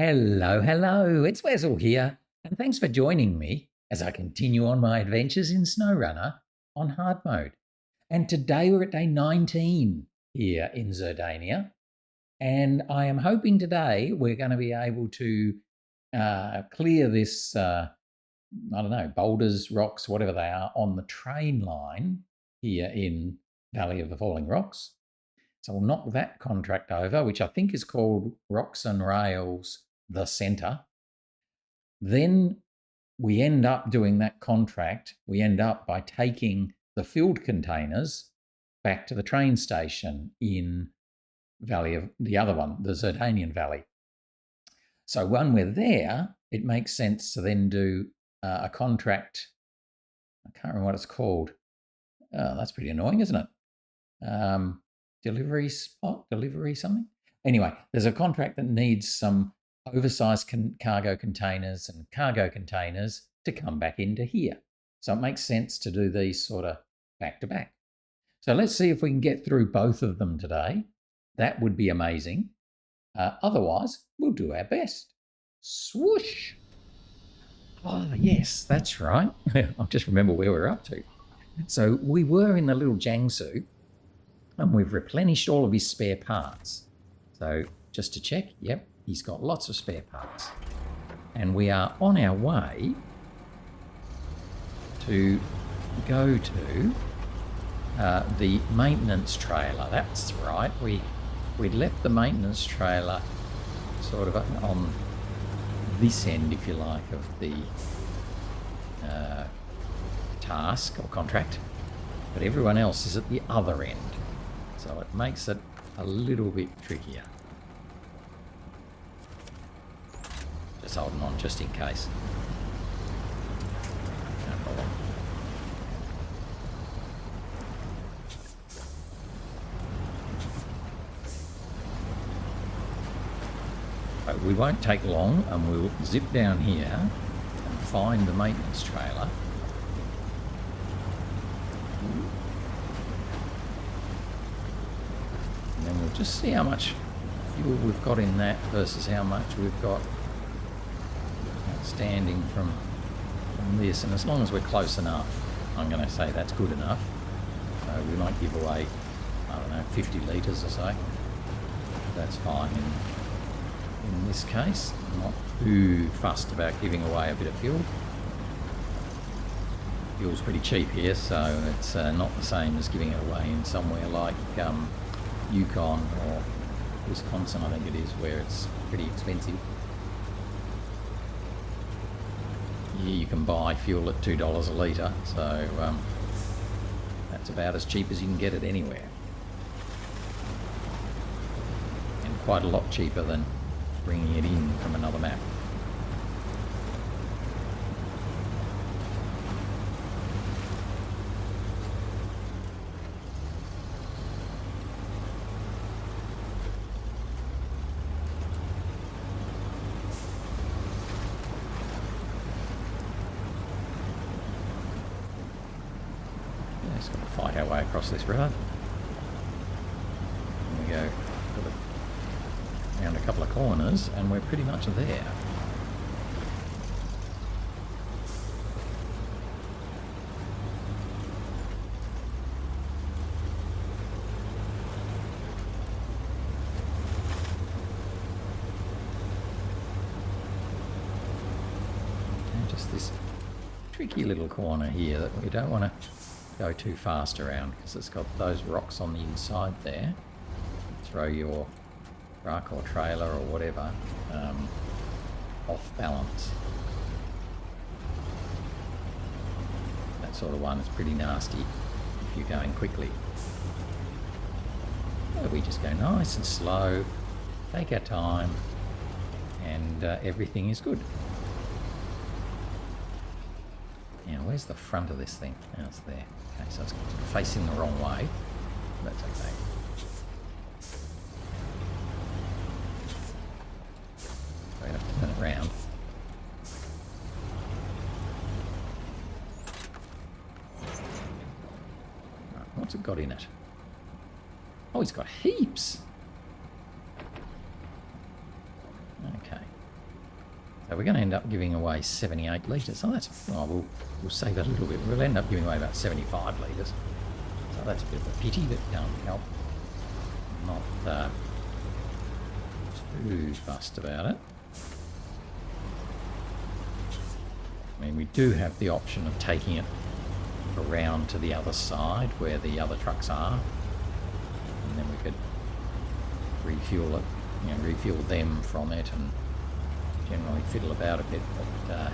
Hello, hello, it's Wessel here, and thanks for joining me as I continue on my adventures in SnowRunner on hard mode. And today we're at day 19 here in Zurdania, and I am hoping today we're going to be able to clear this, boulders, rocks, whatever they are, on the train line here in Valley of the Falling Rocks. So we'll knock that contract over, which I think is called Rocks and Rails, the Centre. Then we end up doing that contract. We end up by taking the filled containers back to the train station in Valley of the other one, the Zurdanian Valley. So when we're there, it makes sense to then do a contract. I can't remember what it's called. That's pretty annoying, isn't it? Delivery spot, delivery something. Anyway, there's a contract that needs some oversized cargo containers and cargo containers to come back into here. So it makes sense to do these sort of back to back. So let's see if we can get through both of them today. That would be amazing. Otherwise, we'll do our best. Swoosh. Oh, yes, that's right. I'll just remember where we're up to. So we were in the little Jangsu, and we've replenished all of his spare parts. So just to check, yep, he's got lots of spare parts. And we are on our way to go to the maintenance trailer. That's right. We'd left the maintenance trailer sort of on this end, if you like, of the task or contract. But everyone else is at the other end. So it makes it a little bit trickier. Just holding on just in case. No problem. But we won't take long, and we'll zip down here and find the maintenance trailer. And then we'll just see how much fuel we've got in that versus how much we've got outstanding from this. And as long as we're close enough, I'm going to say that's good enough. So we might give away, 50 litres or so. That's fine in this case. I'm not too fussed about giving away a bit of fuel. Fuel's pretty cheap here, so it's not the same as giving it away in somewhere like Yukon or Wisconsin, I think it is, where it's pretty expensive. Here you can buy fuel at $2 a litre, so that's about as cheap as you can get it anywhere. And quite a lot cheaper than bringing it in from another map. Just got to fight our way across this river. There we go. Around a couple of corners, and we're pretty much there. And just this tricky little corner here that we don't want to go too fast around, because it's got those rocks on the inside there. Throw your truck or trailer or whatever off balance. That sort of one is pretty nasty if you're going quickly. So we just go nice and slow, take our time, and everything is good. Now, where's the front of this thing? Oh, it's there. Okay, so it's facing the wrong way. That's okay. So we have to turn it around. Right, what's it got in it? Oh, he's got heaps. Okay. So we're going to end up giving away 78 litres. So that's, well, we'll save it a little bit. We'll end up giving away about 75 litres. So that's a bit of a pity, but can't help. Not too fussed about it. I mean, we do have the option of taking it around to the other side where the other trucks are, and then we could refuel it, refuel them from it and generally fiddle about a bit, but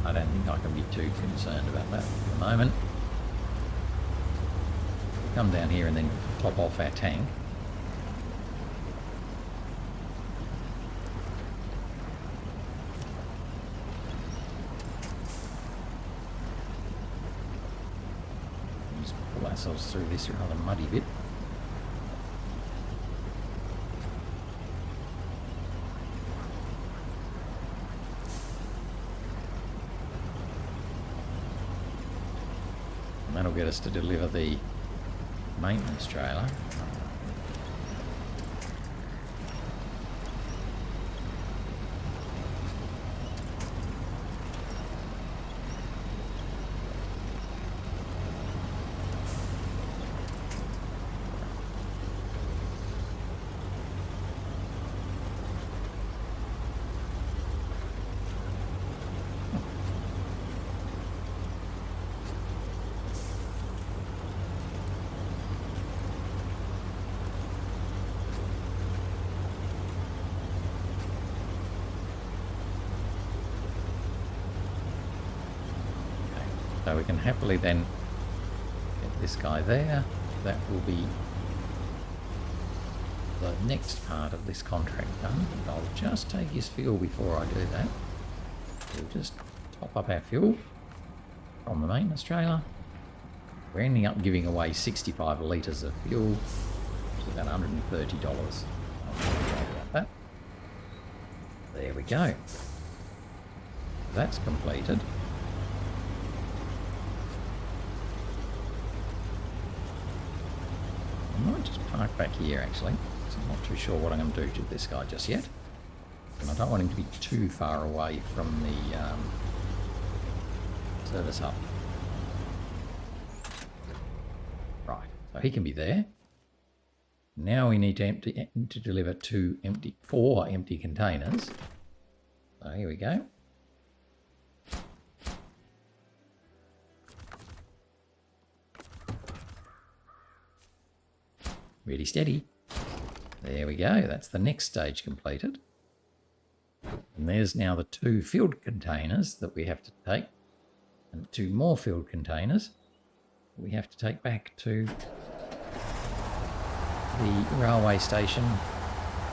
I don't think I can be too concerned about that at the moment. We'll come down here and then top off our tank. Just pull ourselves through this rather muddy bit. That'll get us to deliver the maintenance trailer. So we can happily then get this guy there. That will be the next part of this contract done. I'll just take his fuel before I do that. We'll just top up our fuel from the maintenance trailer. We're ending up giving away 65 litres of fuel, which is about $130. I'll about that. There we go. That's completed. I might just park back here actually, because I'm not too sure what I'm going to do to this guy just yet. And I don't want him to be too far away from the service hub. Right, so he can be there. Now we need to deliver four empty containers. So here we go. Ready, steady. There we go. That's the next stage completed. And there's now the 2 filled containers that we have to take, and 2 more filled containers we have to take back to the railway station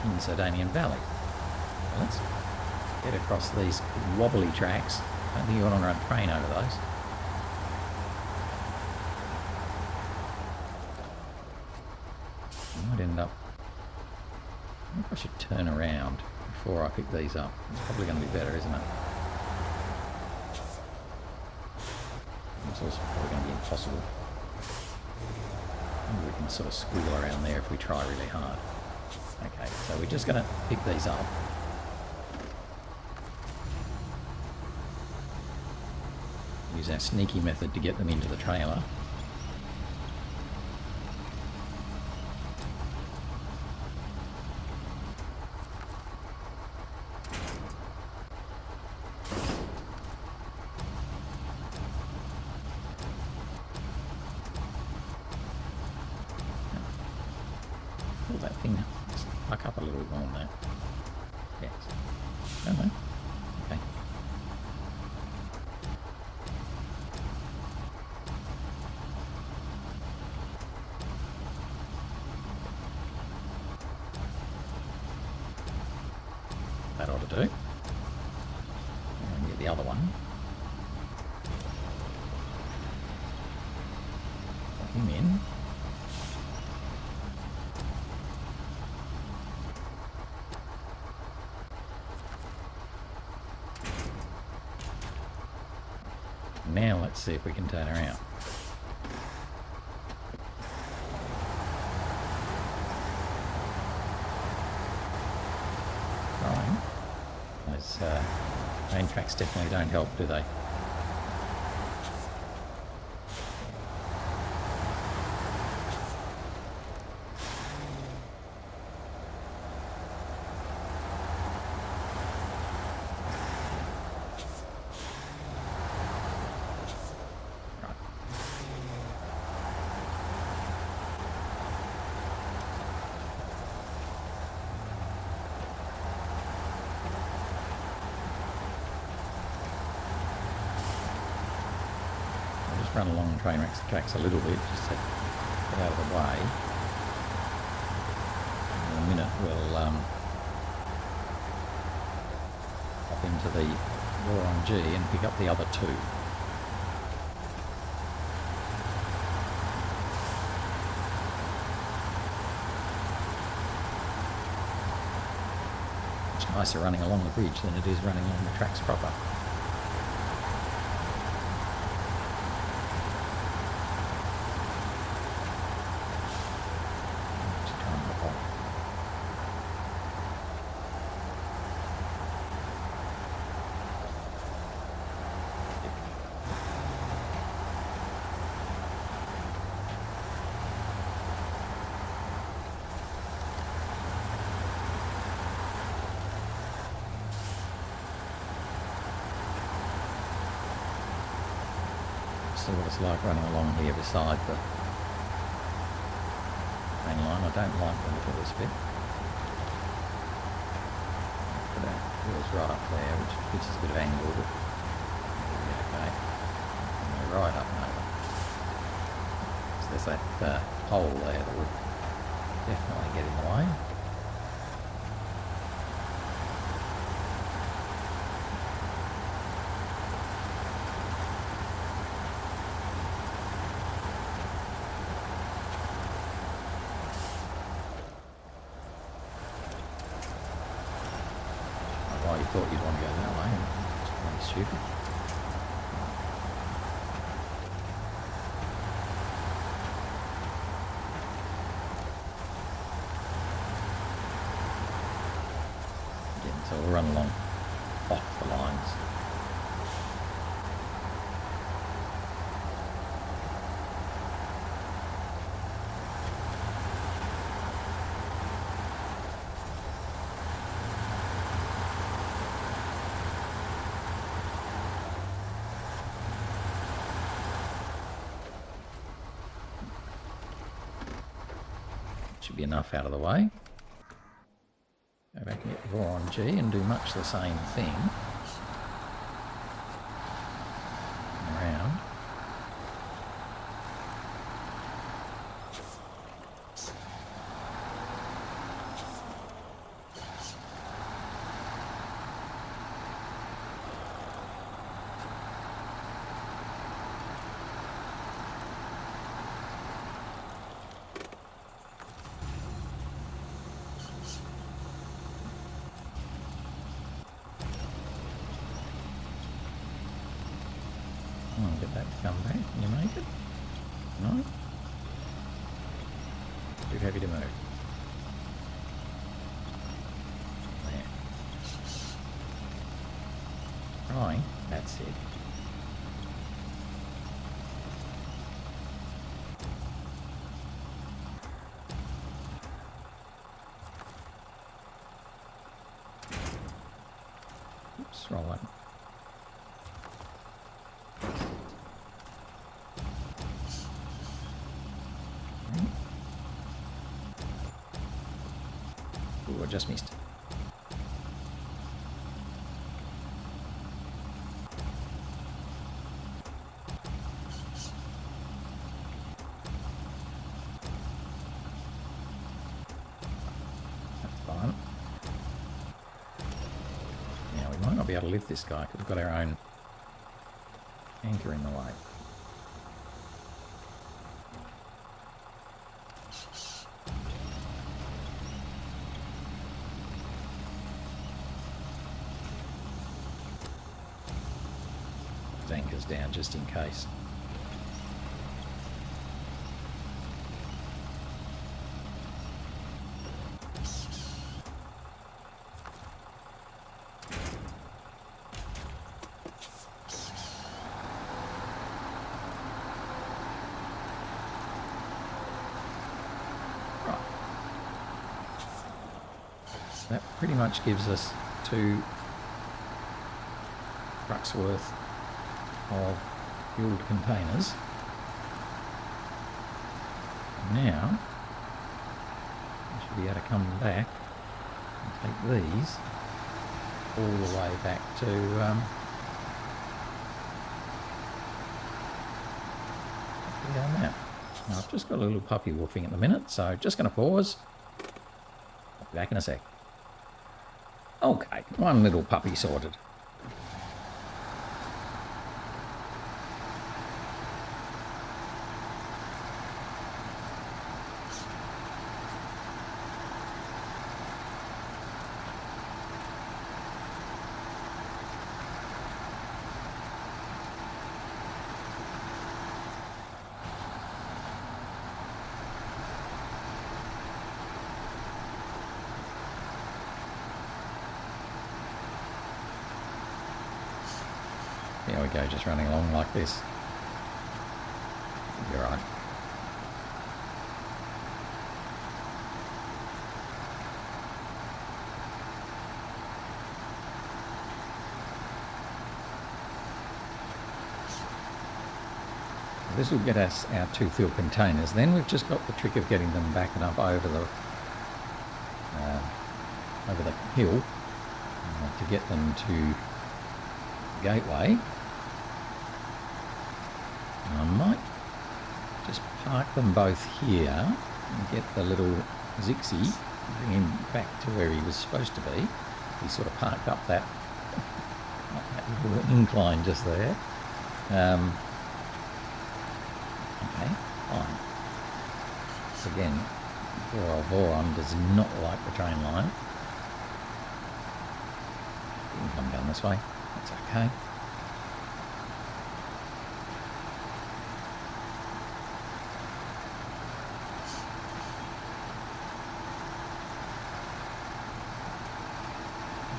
in Zurdanian Valley. So let's get across these wobbly tracks. I don't think you want to run a train over those. I might end up... I think I should turn around before I pick these up. It's probably going to be better, isn't it? It's also probably going to be impossible. Maybe we can sort of squeal around there if we try really hard. Okay, so we're just going to pick these up. Use our sneaky method to get them into the trailer. Pull that thing back up a little bit more now. Yes. No, no. Okay. That ought to do. And get the other one. Put him in. Now let's see if we can turn around. Trying. Train tracks definitely don't help, do they? Run along the train tracks a little bit, just to get out of the way. In a minute we'll hop into the Voron G and pick up the other two. It's nicer running along the bridge than it is running along the tracks proper. See what it's like running along here beside the main line. I don't like the look of this bit. Put our wheels right up there, which gives us a bit of angle, but it'll be okay. And we're right up and over. So there's that hole there that would definitely get in the way. You thought you'd want to go that way. It's pretty stupid. Again, so we'll run along off the lines. Should be enough out of the way. Go back and get Voron G and do much the same thing. Around. I'll get that to come back. Can you make it? No? Too heavy to move. There. Trying. That's it. Oops, wrong one. Ooh, I just missed. That's fine. Now we might not be able to lift this guy because we've got our own anchor in the way. Anchors down just in case. That pretty much gives us 2 trucks worth of fueled containers. Now, I should be able to come back and take these all the way back to down there. Now, I've just got a little puppy woofing at the minute, so just going to pause. I'll be back in a sec. Okay, one little puppy sorted. There we go, just running along like this. You're right. This will get us our 2 fuel containers. Then we've just got the trick of getting them back and up over the hill to get them to gateway. I might just park them both here and get the little Zixie, bring him back to where he was supposed to be. He sort of parked up that little incline just there. Okay, fine. So again, poor old Voron does not like the train line. You can come down this way. That's okay.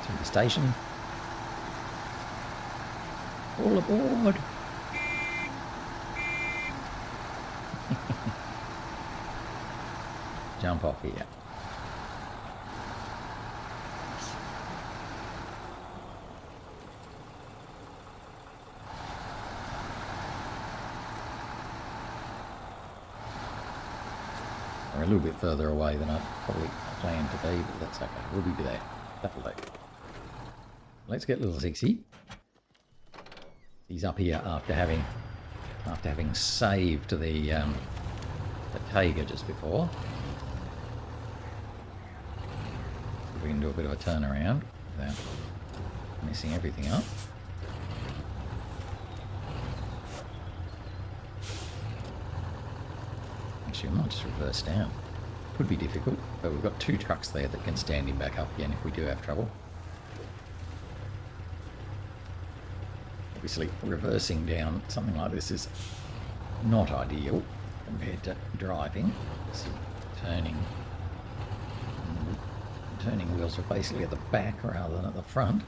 Through the station. All aboard! Jump off here. We're a little bit further away than I probably planned to be, but that's okay. We'll be there. That'll do. Let's get little Zixie. He's up here after having saved the Tayga just before. We can do a bit of a turnaround without messing everything up. Actually, I might just reverse down. Could be difficult, but we've got 2 trucks there that can stand him back up again if we do have trouble. Obviously, reversing down something like this is not ideal compared to driving. So turning wheels are basically at the back rather than at the front.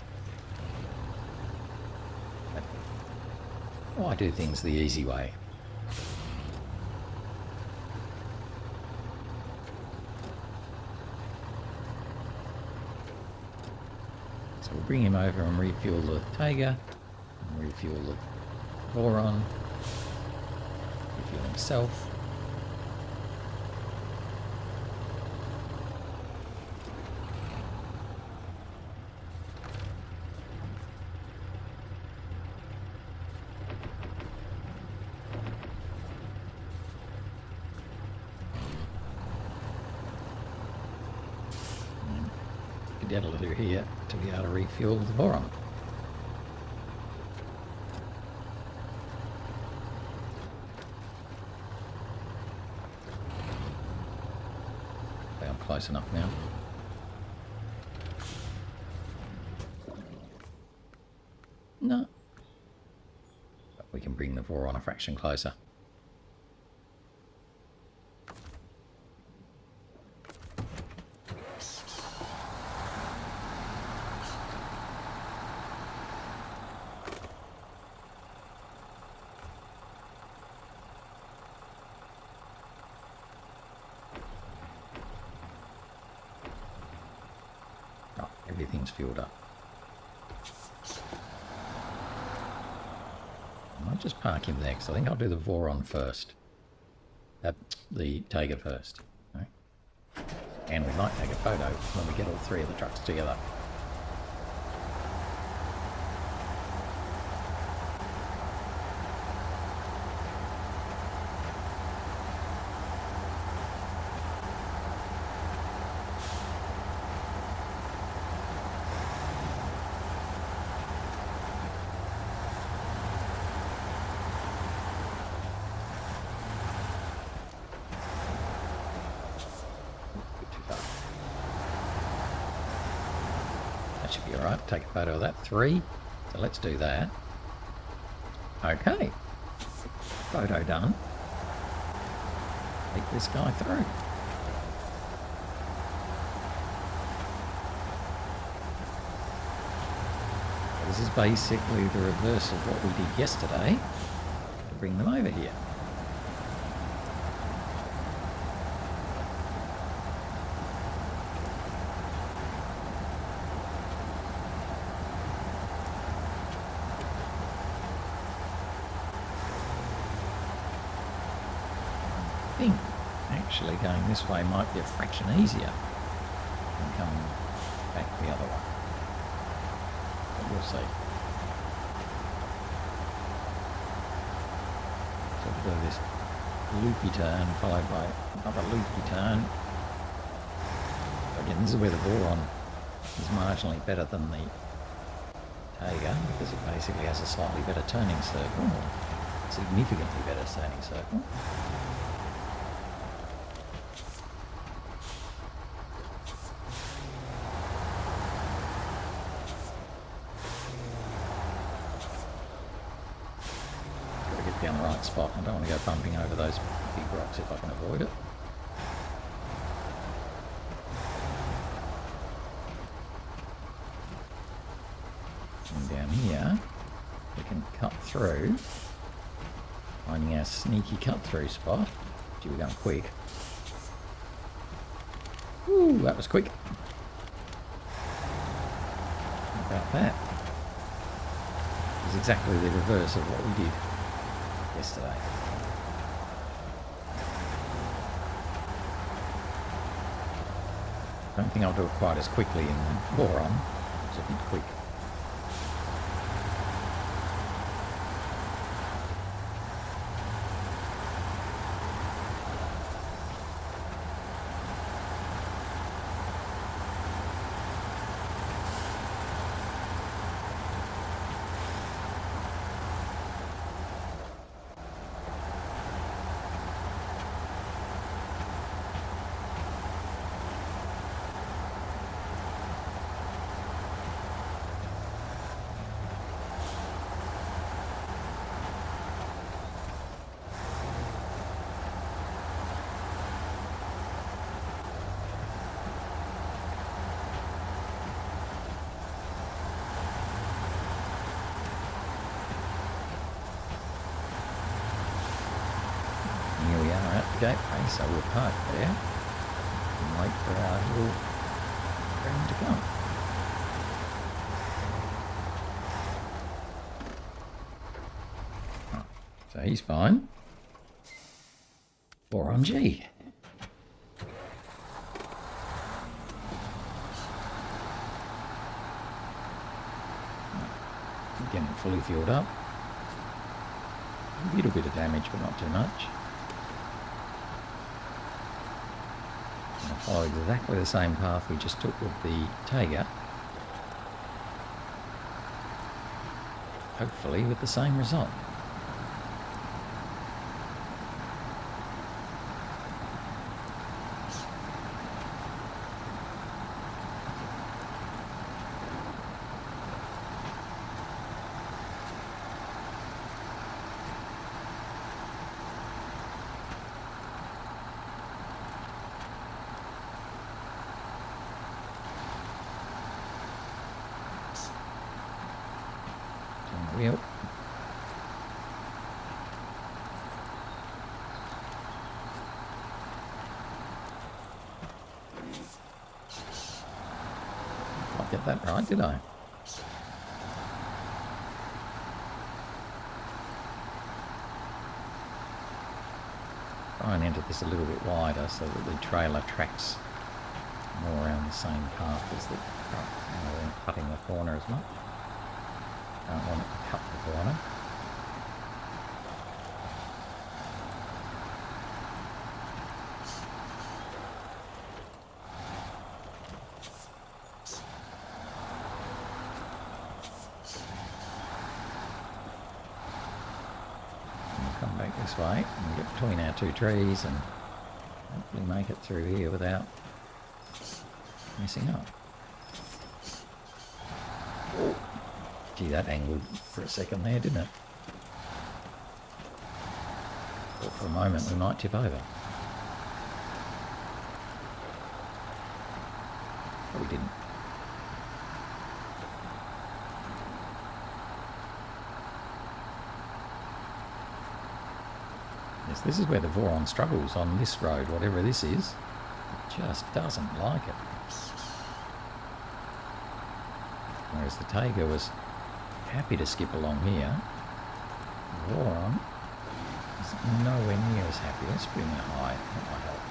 But I do things the easy way. So we'll bring him over and refuel the Tayga, and refuel the Voron, refuel himself. That'll do here to be able to refuel the Voron. Okay, I'm close enough now. No. But we can bring the Voron a fraction closer. everything's filled up. I might just park him there because I think I'll do the Voron first. The Tayga first. Right? And we might take a photo when we get all three of the trucks together. That should be alright. Take a photo of that. 3. So let's do that. Okay. Photo done. Take this guy through. So this is basically the reverse of what we did yesterday to bring them over here. I think actually going this way might be a fraction easier than coming back the other way. But we'll see. So we'll do this loopy turn followed by another loopy turn. So again, this is where the Voron is marginally better than the Tayga because it basically has a slightly better turning circle, or significantly better turning circle. Down the right spot. I don't want to go bumping over those big rocks if I can avoid it. And down here we can cut through, finding our sneaky cut through spot. Gee, we're going quick. Ooh, that was quick. How about that? It's exactly the reverse of what we did yesterday. I don't think I'll do it quite as quickly in Voron. It's a bit quick. Here we are at the gateway, so we'll park there and wait for our little friend to come. Oh, so he's fine. Voron G. Getting fully filled up. A little bit of damage, but not too much. I'll follow exactly the same path we just took with the Tayga. Hopefully with the same result. Wheel. Might get have that right, did I? Try and enter this a little bit wider so that the trailer tracks more around the same path as the truck, rather than cutting the corner as much. Don't want it to cut the corner. Come back this way and get between our two trees and hopefully make it through here without messing up. Oh, gee, that angled for a second there, didn't it? Thought for a moment we might tip over. But we didn't. Yes, this is where the Voron struggles on this road, whatever this is. It just doesn't like it. Whereas the Tayga was happy to skip along here. Voron is nowhere near as happy. Let's bring it high. That might help.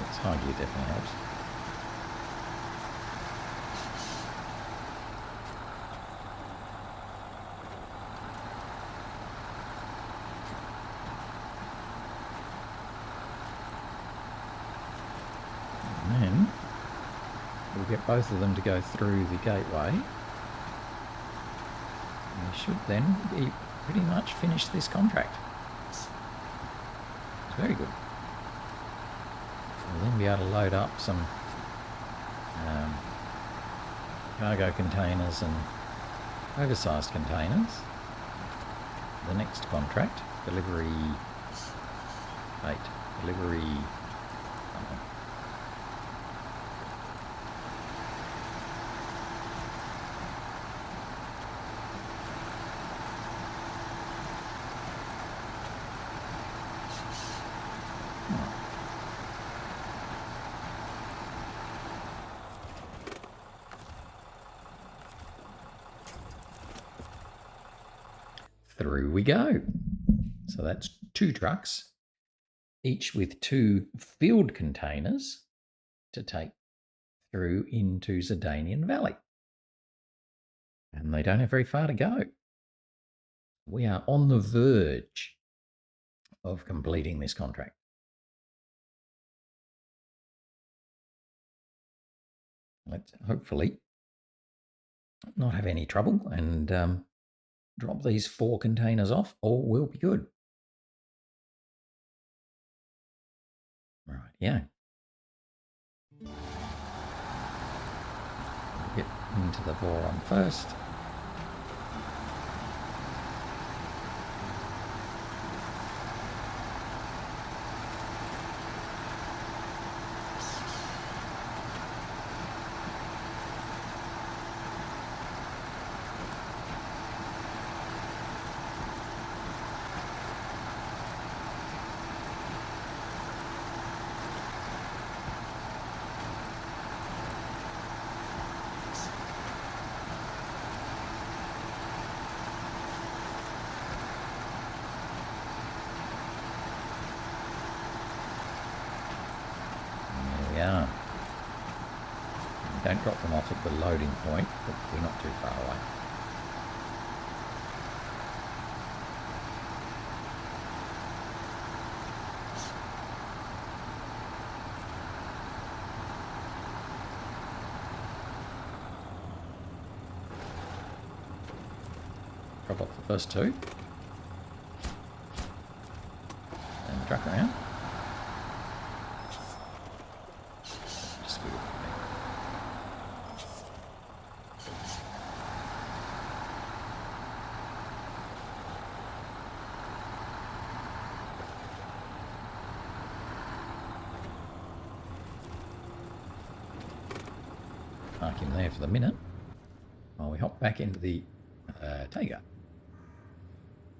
It's high gear definitely helps. And then we'll get both of them to go through the gateway. And we should then be pretty much finished this contract. It's very good. We'll then be able to load up some cargo containers and oversized containers. The next contract, delivery 8, delivery something. Through we go. So that's 2 trucks, each with 2 field containers to take through into Zurdanian Valley. And they don't have very far to go. We are on the verge of completing this contract. Let's hopefully not have any trouble and drop these 4 containers off, all will be good. Right, yeah. Get into the Voron first. Yeah. Don't drop them off at the loading point, but we're not too far away. Drop off the first 2. And the truck around. Park him there for the minute while we hop back into the Tayga.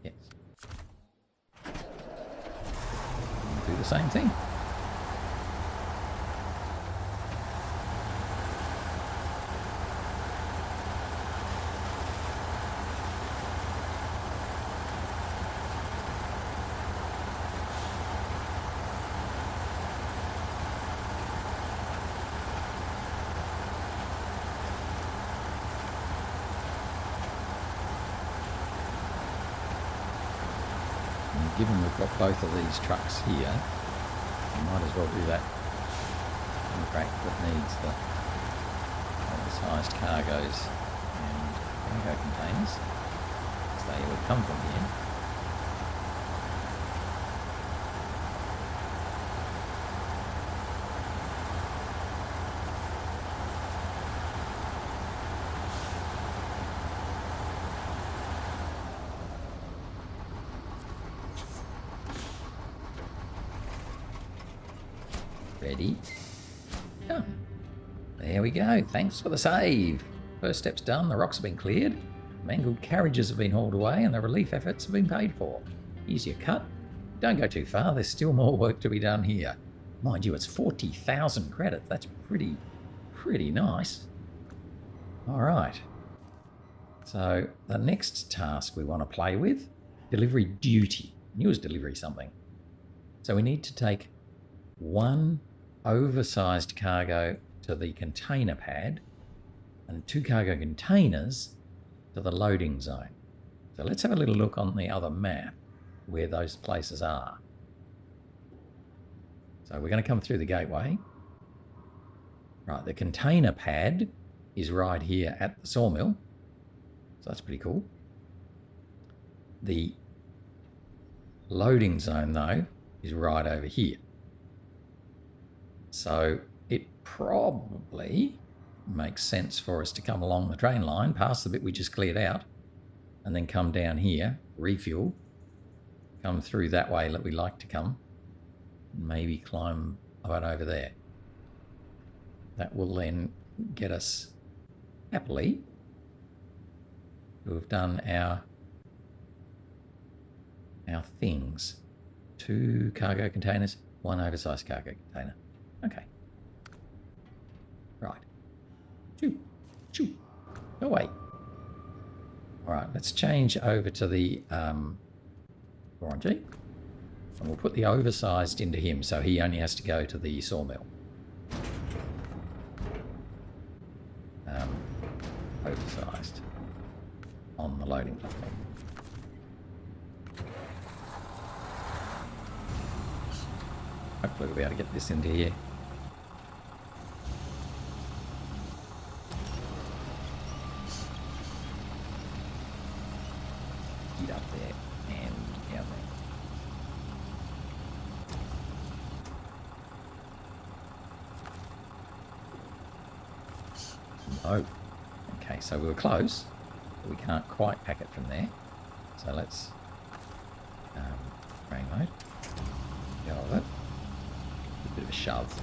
Yes. Do the same thing. Given we've got both of these trucks here, we might as well do that contract that needs the oversized cargoes and cargo containers, because they would come from here. Ready? Done. There we go. Thanks for the save. First step's done. The rocks have been cleared. Mangled carriages have been hauled away and the relief efforts have been paid for. Here's your cut. Don't go too far. There's still more work to be done here. Mind you, it's 40,000 credits. That's pretty nice. All right. So the next task we want to play with, delivery duty. I knew it was delivery something. So we need to take one oversized cargo to the container pad and 2 cargo containers to the loading zone. So let's have a little look on the other map where those places are. So we're going to come through the gateway. Right, the container pad is right here at the sawmill. So that's pretty cool. The loading zone, though, is right over here. So it probably makes sense for us to come along the train line, past the bit we just cleared out, and then come down here, refuel, come through that way that we like to come, and maybe climb about over there. That will then get us, happily, to have done our things. 2 cargo containers, 1 oversized cargo container. Okay. Right. Choo. Choo. Go away. All right, let's change over to the Voron G. And we'll put the oversized into him, so he only has to go to the sawmill. Oversized on the loading platform. Hopefully we'll be able to get this into here. Get up there and down there. No. Okay, so we were close, but we can't quite pack it from there. So let's train mode. Go with it. A bit of a shove.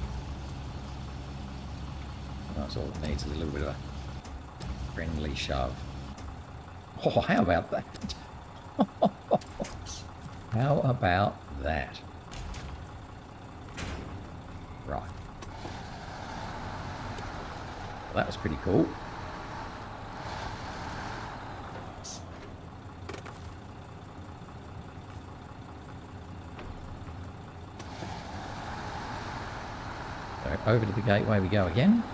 That's all it needs, is a little bit of a friendly shove. Oh, how about that? How about that? Right. Well, that was pretty cool. So over to the gateway we go again.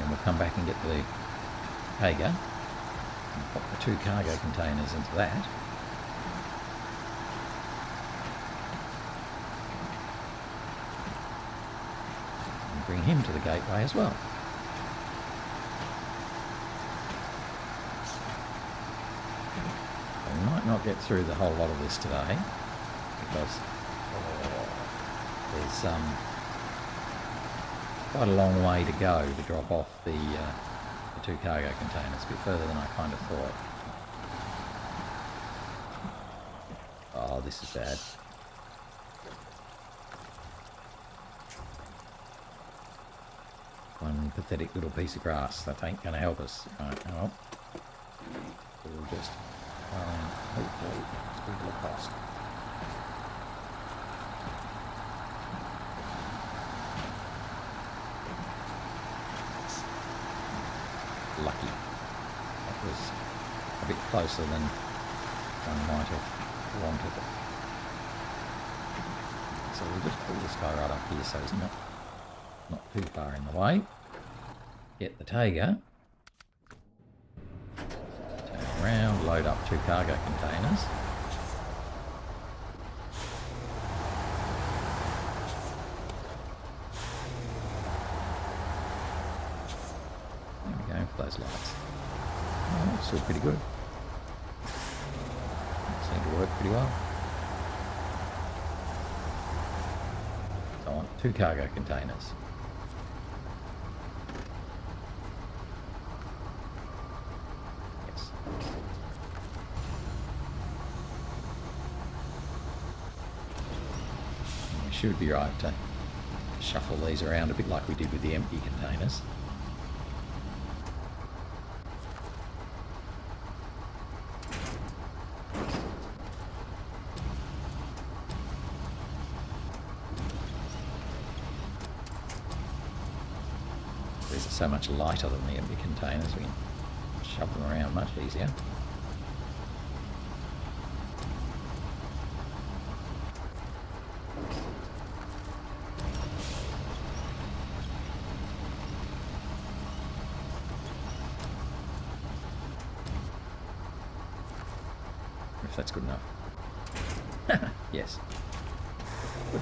And we'll come back and get the Tayga and pop the 2 cargo containers into that. And bring him to the gateway as well. We might not get through the whole lot of this today because there's quite a long way to go to drop off the 2 cargo containers, a bit further than I kind of thought. Oh, this is bad. One pathetic little piece of grass that ain't going to help us. Right, well, we'll just Hopefully it's people across. Lucky. That was a bit closer than one might have wanted it. So we'll just pull this guy right up here so he's not too far in the way. Get the Tayga. Turn around, load up 2 cargo containers. There we go for those lights. Oh, that's still pretty good. Seem to work pretty well. So I want 2 cargo containers. Yes. We should be right to shuffle these around a bit like we did with the empty containers. These are so much lighter than the empty containers, we can shove them around much easier. If that's good enough. Yes. Good.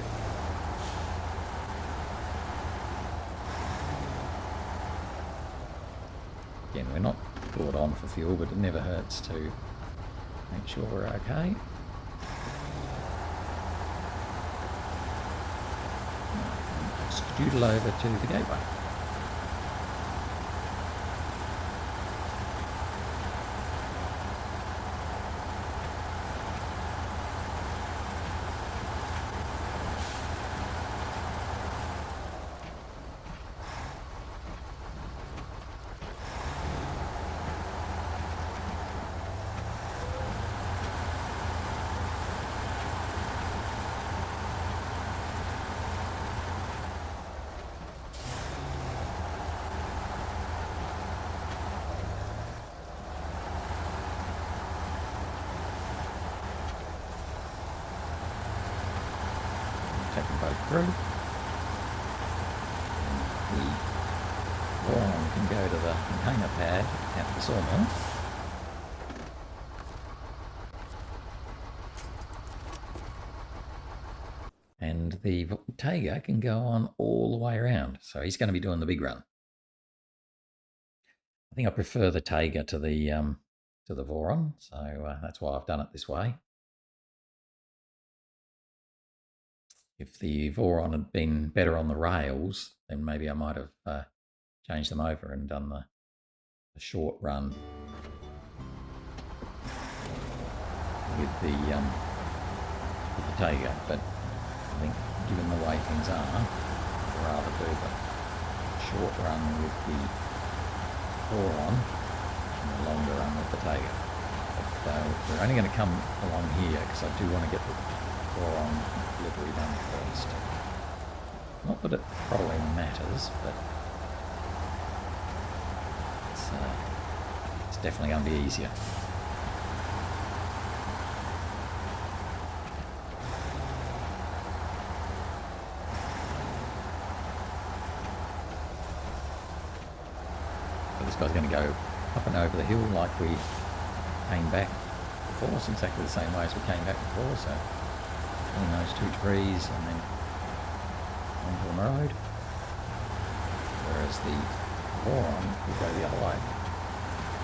Again, we're not brought on for fuel, but it never hurts to make sure we're okay. Scoodle over to the gateway. Take them both through. The Voron can go to the container pad at the sawmill. And the Tayga can go on all the way around. So he's going to be doing the big run. I think I prefer the Tayga to the Voron, so that's why I've done it this way. If the Voron had been better on the rails, then maybe I might have changed them over and done the short run with the Tayga. But I think, given the way things are, I'd rather do the short run with the Voron and the longer run with the Tayga. But we're only going to come along here because I do want to get the Voron delivery done first. Not that it probably matters, but it's definitely going to be easier. So this guy's going to go up and over the hill like we came back before. It's exactly the same way as we came back before, so between those 2 trees and then onto the road, whereas the Voron will go the other way.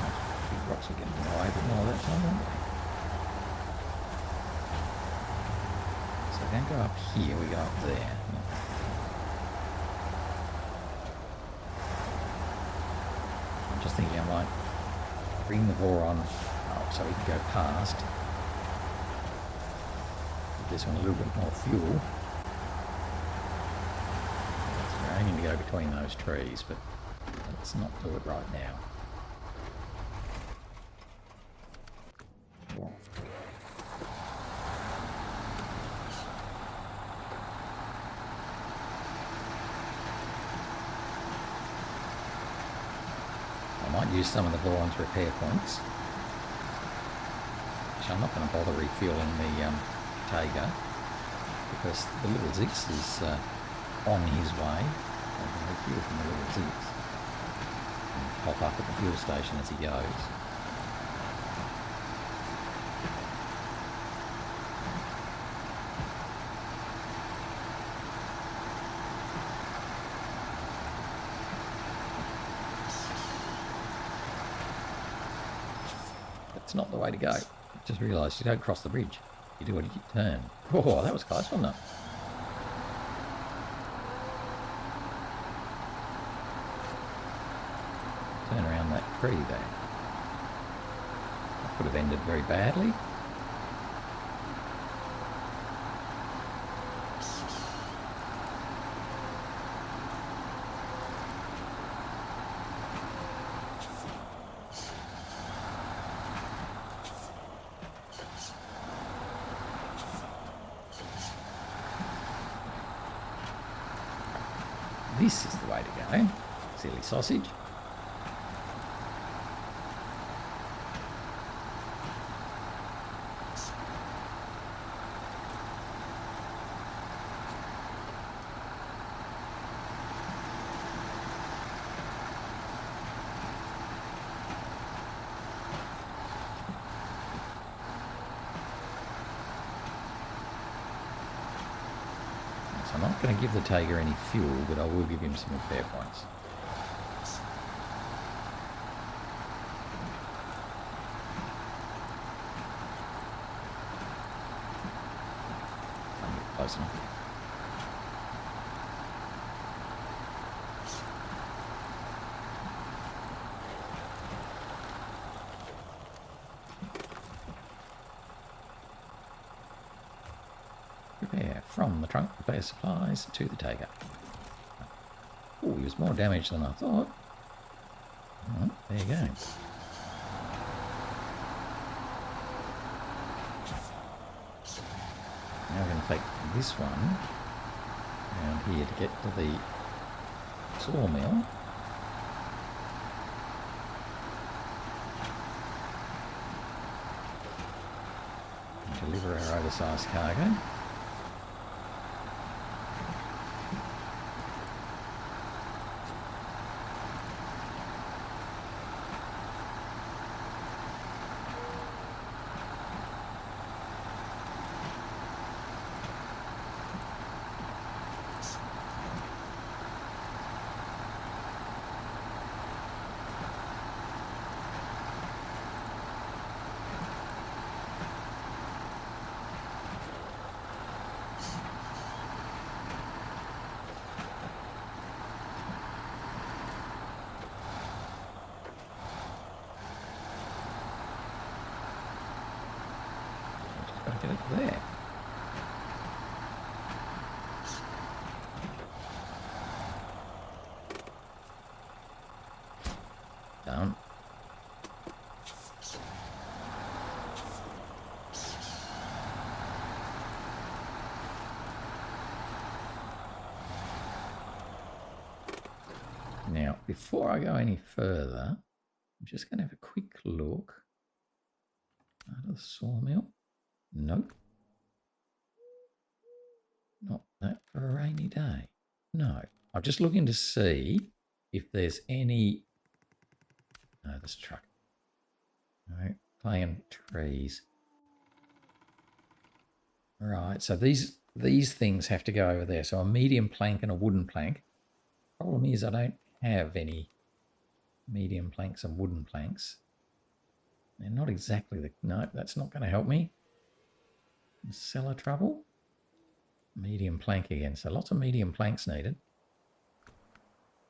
Those big rocks will get in the way, but more that time, won't they? So we don't go up here, we go up there. I'm just thinking I might bring the Voron up so we can go past. This one a little bit more fuel. So we're aiming to go between those trees, but let's not do it right now. might use some of the Voron's repair points. Which I'm not going to bother refueling the Tayga because the little Zix is on his way. I can refuel from the little Zix and pop up at the fuel station as he goes. That's not the way to go. Just realised you don't cross the bridge. You do it, you turn. Oh, that was close, wasn't it? Turn around that tree there. That could have ended very badly. This is the way to go. Silly sausage. So I'm not going to give the Tayga any fuel, but I will give him some repair points. I'll get close enough. Repair from the trunk, repair supplies to the Tayga. Oh, he was more damaged than I thought. Oh, there you go. Now we're going to take this one down here to get to the sawmill. And deliver our oversized cargo. Gotta get it there. Down. Now, before I go any further, I'm just going to have a quick look at the sawmill. Nope. Not that for a rainy day. No. I'm just looking to see if there's any... No, this truck. No, playing trees. Right, so these things have to go over there. So a medium plank and a wooden plank. Problem is I don't have any medium planks and wooden planks. They're not exactly the... No, that's not going to help me. Cellar trouble. Medium plank again. So lots of medium planks needed.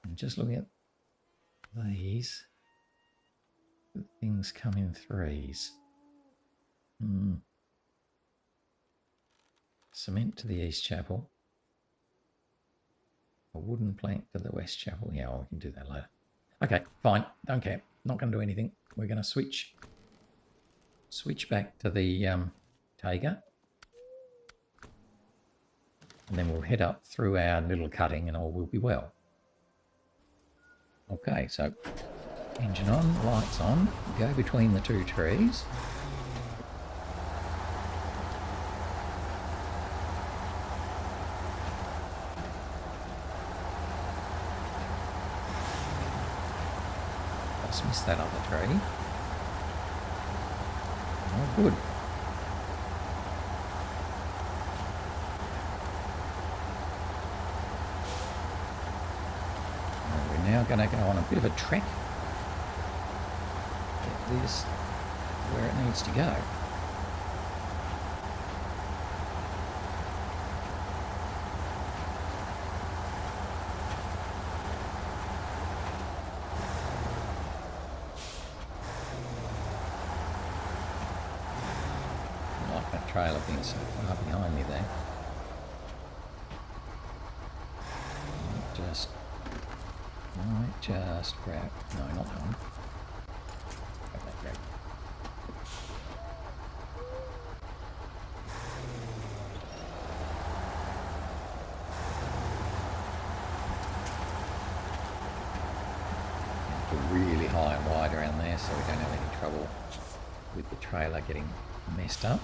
I'm just looking at these. Things come in threes. Cement to the East Chapel. A wooden plank to the West Chapel. Yeah, well, we can do that later. Okay, fine. Don't care. Not going to do anything. We're going to switch back to the Tayga. And then we'll head up through our little cutting and all will be well. Okay, so Engine on, lights on, go between the two trees. Just missed that other tree. Oh, good. And we're now going to go on a bit of a trek. Get this where it needs to go. Trailer being so far behind me there. Might just grab, no, not that one. Grab that grab. Really high and wide around there so we don't have any trouble with the trailer getting messed up.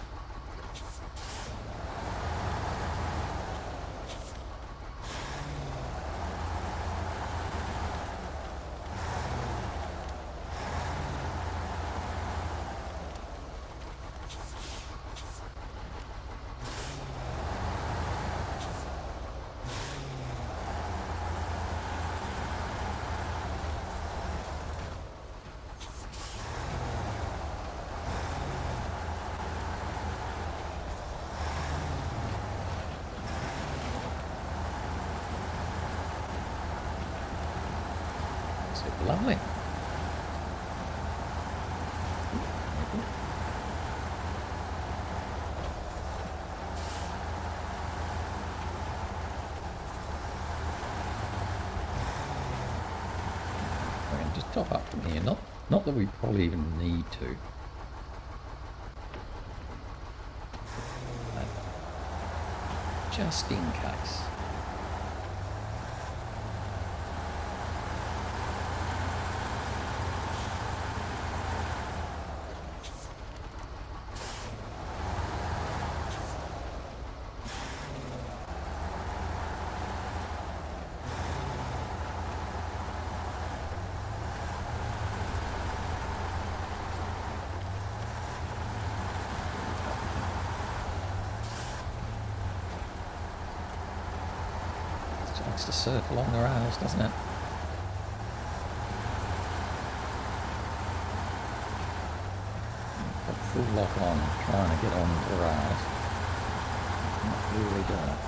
Lovely. We're going to just top up from here. Not that we probably even need to. But just in case. Likes to surf along the rails, doesn't it? Got full lock on, trying to get on the rails. Not really doing it.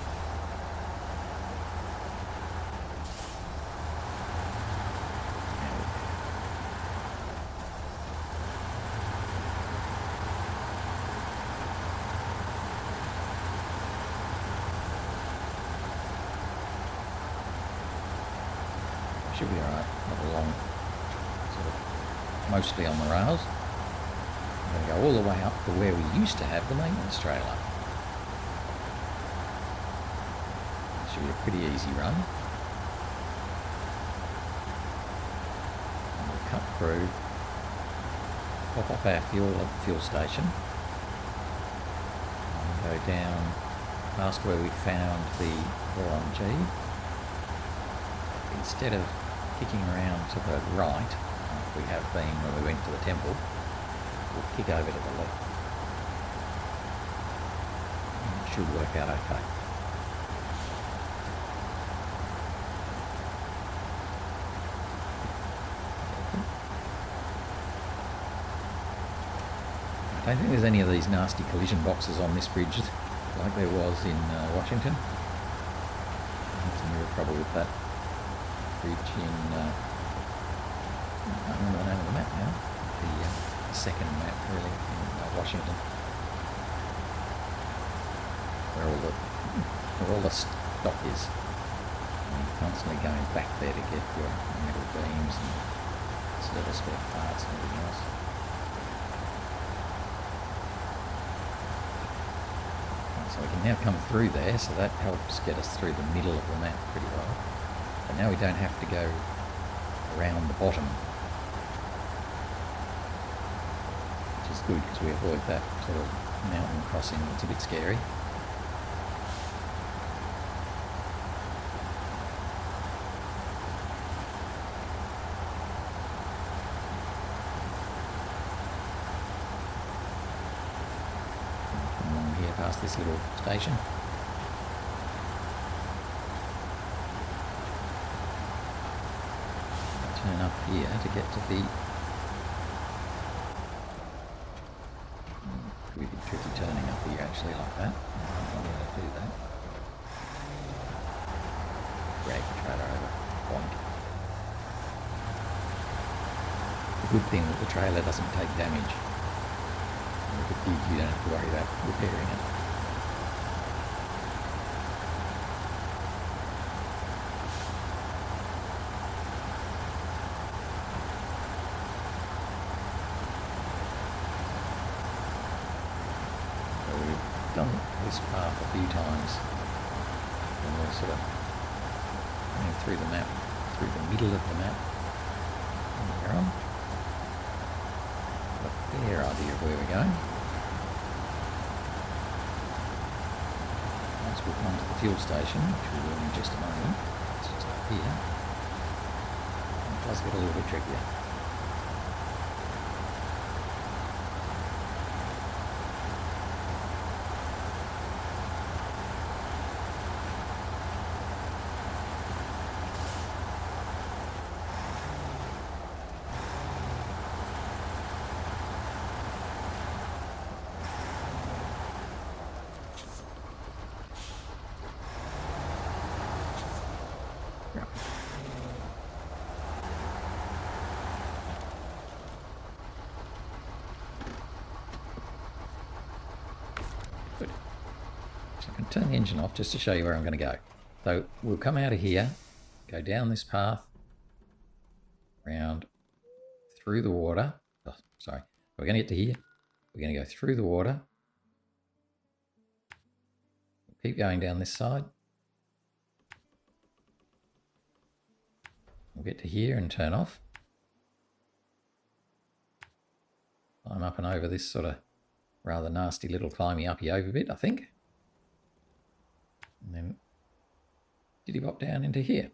Should be alright, not long, sort of mostly on the rails. I'm going to go all the way up to where we used to have the maintenance trailer. Should be a pretty easy run. And we'll cut through, pop up our fuel at the fuel station, and go down past where we found the Voron G. Instead of kicking around to the right, like we have been when we went to the temple, we'll kick over to the left. And it should work out okay. I don't think there's any of these nasty collision boxes on this bridge like there was in Washington. I had some real trouble with that bridge in, I can't remember the name of the map now, the second map really, in Washington, where all the stock is. And you're constantly going back there to get your metal beams and silver spare parts and everything else. So we can now come through there, so that helps get us through the middle of the map pretty well. But now we don't have to go around the bottom is good because we avoid that sort of mountain crossing that's a bit scary. Come along here past this little station. Turn up here to get to the really tricky turning up here actually like that. I'm not going to do that. Drag the trailer over. Boink. The good thing that the trailer doesn't take damage. If it did, you don't have to worry about repairing it. Done this path a few times, and we're sort of going through the map, through the middle of the map. And we're on. Got a fair idea of where we're going. Once we've come to the fuel station, which we will in just a moment, it's just up here. And it does get a little bit trickier. Good. So I can turn the engine off just to show you where I'm going to go. So we'll come out of here, go down this path, round through the water. Oh, sorry. We're going to get to here. We're going to go through the water. We'll keep going down this side. We'll get to here and turn off. Climb up and over this sort of rather nasty little climby uppy over bit, I think. And then diddy-bop down into here.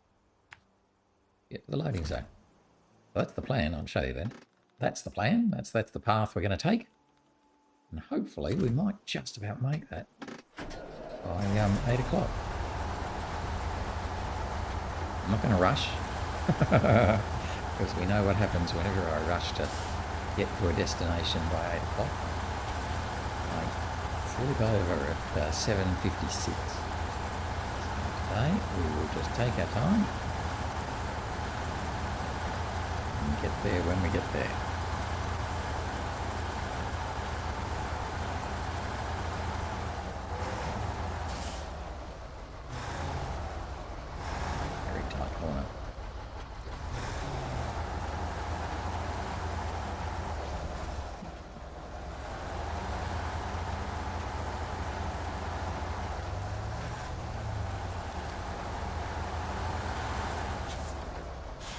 Get to the loading zone. So that's the plan. I'll show you then. That's the plan. That's the path we're going to take. And hopefully we might just about make that by 8 o'clock. I'm not going to rush. Because we know what happens whenever I rush to get to a destination by 8 o'clock. I flip over at 7:56. So today we will just take our time and get there when we get there. Very tight corner.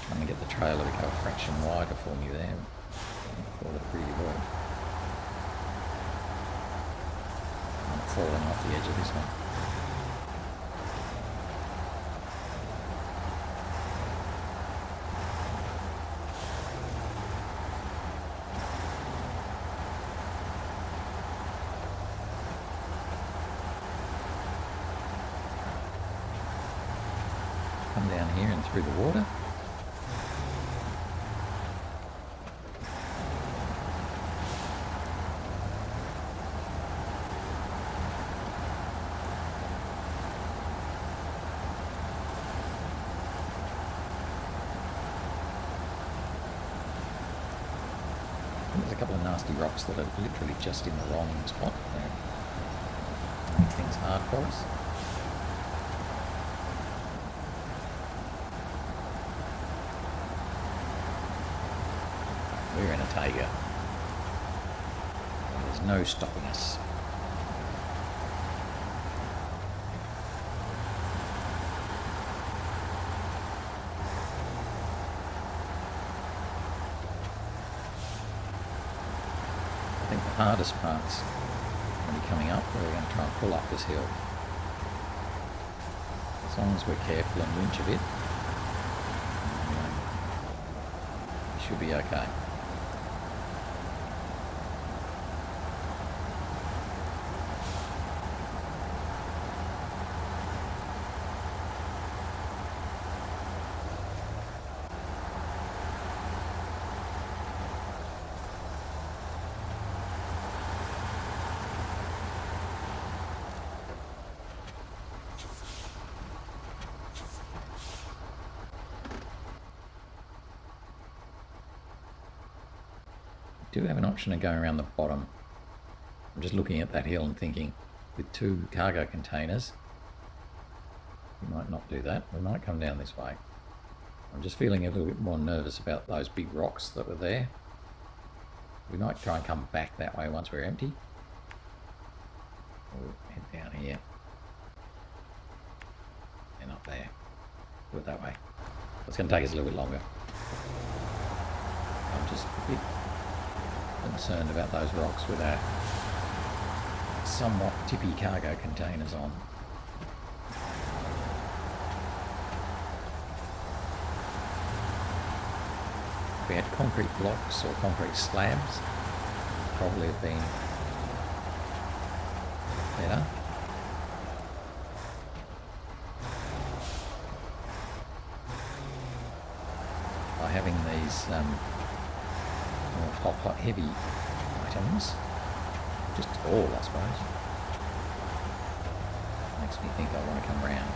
Trying to get the trailer to go a fraction wider for me there. I thought it really would. I'm falling off the edge of this one. Come down here and through the water. There's a couple of nasty rocks that are literally just in the wrong spot. They make things hard for us. We're in a Tayga. There's no stopping us. I think hardest parts when you're coming up, where we're going to try and pull up this hill. As long as we're careful and winch a bit, we should be okay. Do have an option of going around the bottom. I'm just looking at that hill and thinking, with 2 cargo containers, we might not do that. We might come down this way. I'm just feeling a little bit more nervous about those big rocks that were there. We might try and come back that way once we're empty. We'll head down here. And up there. Do it that way. It's going to take us a little bit longer. I'm just a bit concerned about those rocks with our somewhat tippy cargo containers on. If we had concrete blocks or concrete slabs, probably have been better. By having these more hot, heavy items, just all, I suppose, makes me think I want to come round.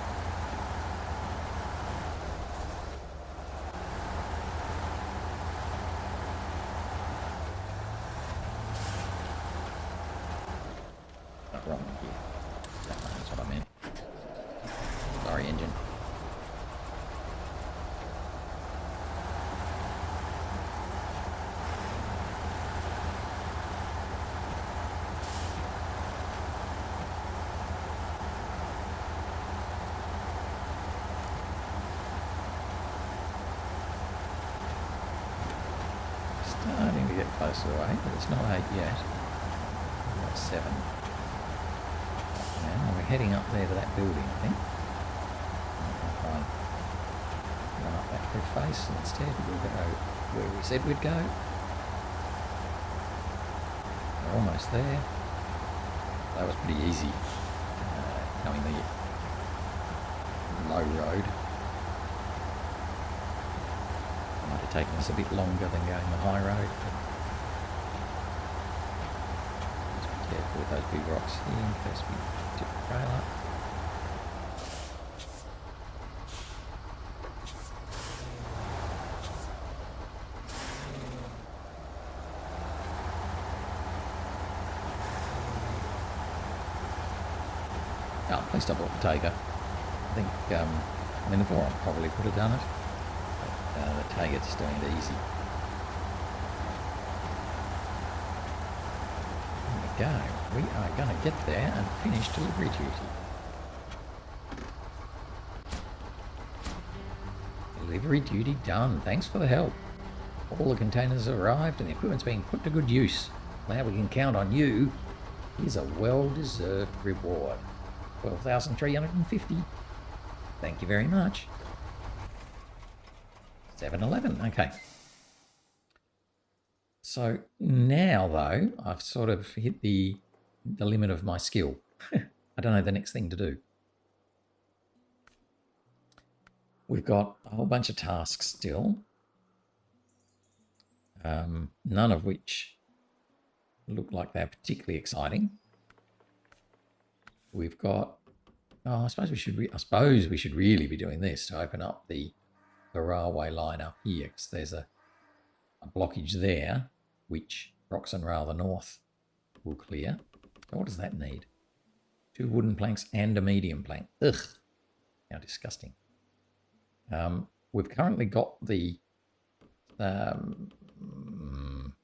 Not wrong here. That's what I meant. Sorry, engine. Starting to get closer to 8, but it's not 8 yet. We've got 7. Now we're heading up there to that building, I think. I'll try and run up that cliff face, and instead we'll go where we said we'd go. We're almost there. That was pretty easy, coming the low road. Might have taken us a bit longer than going the high road. Just be careful with those big rocks here in case we tip the trail up. Oh, at least I bought the Tayga. I think, I mean, the Voron probably could have done it. The Tayga just doing it easy. There we go. We are going to get there and finish delivery duty. Delivery duty done. Thanks for the help. All the containers have arrived and the equipment's being put to good use. Now we can count on you. Here's a well-deserved reward. 12,350. Thank you very much. 7-Eleven, okay. So now though, I've sort of hit the limit of my skill. I don't know the next thing to do. We've got a whole bunch of tasks still, none of which look like they're particularly exciting. We've got, oh, I suppose we should really be doing this to open up the railway line up here, because there's a blockage there, which Roxon Rail the North will clear. So what does that need? 2 wooden planks and a medium plank. Ugh, how disgusting. We've currently got the,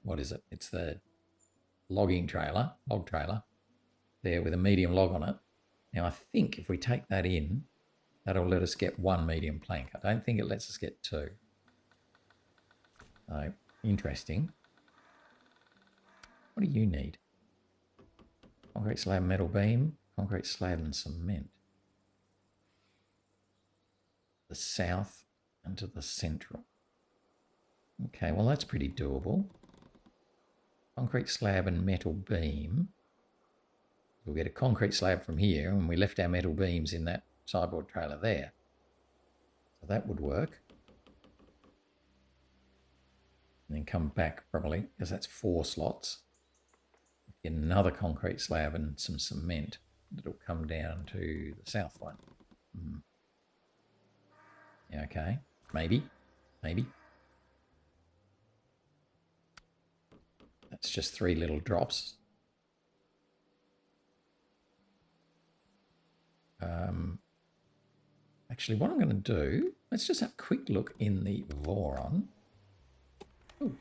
what is it? It's the log trailer there with a medium log on it. Now I think if we take that in, that'll let us get 1 medium plank. I don't think it lets us get 2. So, interesting. What do you need? Concrete slab, metal beam, concrete slab and cement. The south and to the central. Okay, well that's pretty doable. Concrete slab and metal beam. We'll get a concrete slab from here, and we left our metal beams in that sideboard trailer there. So that would work. And then come back probably, because that's 4 slots. Get another concrete slab and some cement that'll come down to the south one. Yeah, okay. Maybe. That's just 3 little drops. Actually, what I'm going to do, let's just have a quick look in the Voron. Ooh,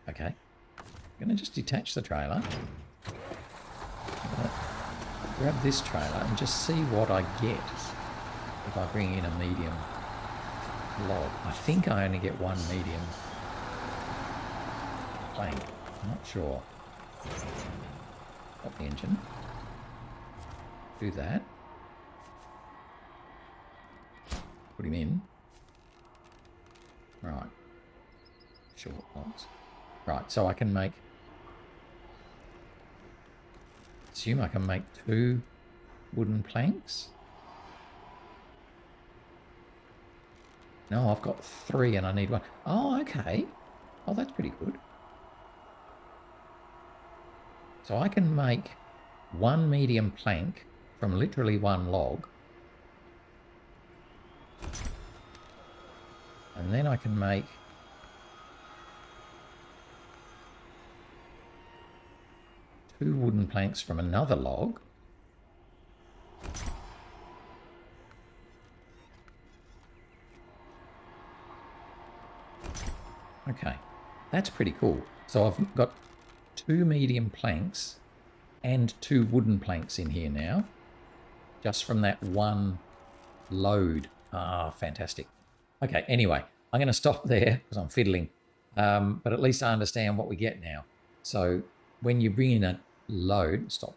okay. I'm going to just detach the trailer. Grab this trailer and just see what I get if I bring in a medium log. I think I only get 1 medium plank. I'm not sure. Stop the engine. Do that. Put him in. Right. Short logs. Right, so I can make... assume I can make 2 wooden planks. No, I've got 3 and I need 1. Oh, okay. Oh, that's pretty good. So I can make 1 medium plank from literally 1 log. And then I can make 2 wooden planks from another log. Okay, that's pretty cool. So I've got 2 medium planks and 2 wooden planks in here now, just from that 1 load. Ah, fantastic. Okay, anyway, I'm going to stop there because I'm fiddling, but at least I understand what we get now. So when you bring in a load, stop,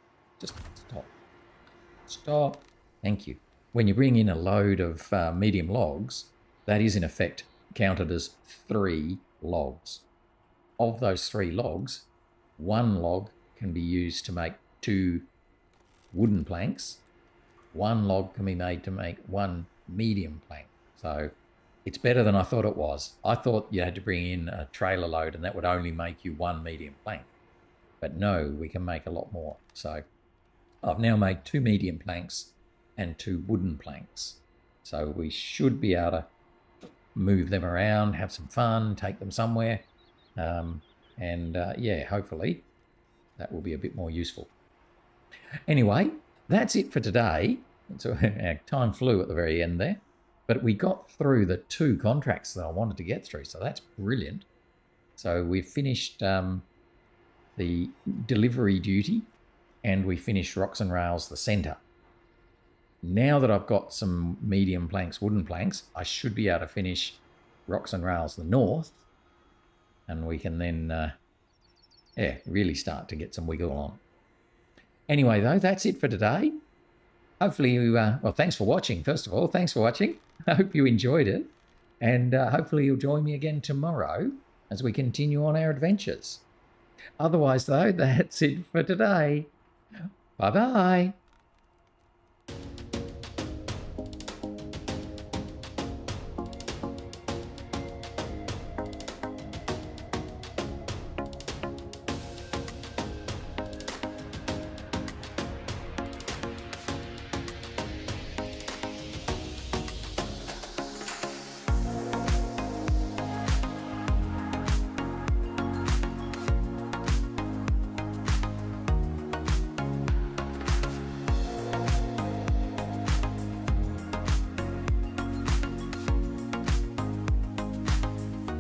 thank you. When you bring in a load of medium logs, that is in effect counted as 3 logs. Of those 3 logs, 1 log can be used to make 2 wooden planks. 1 log can be made to make 1 medium plank. So it's better than I thought it was. I thought you had to bring in a trailer load and that would only make you 1 medium plank. But no, we can make a lot more. So I've now made 2 medium planks and 2 wooden planks. So we should be able to move them around, have some fun, take them somewhere. Yeah, hopefully that will be a bit more useful. Anyway, that's it for today. So our time flew at the very end there. But we got through the 2 contracts that I wanted to get through, so that's brilliant. So we finished the delivery duty, and we finished Rocks and Rails the centre. Now that I've got some medium planks, wooden planks, I should be able to finish Rocks and Rails the north, and we can then, really start to get some wiggle on. Anyway, though, that's it for today. Hopefully you, well, thanks for watching, first of all. Thanks for watching. I hope you enjoyed it. And hopefully you'll join me again tomorrow as we continue on our adventures. Otherwise, though, that's it for today. Bye-bye.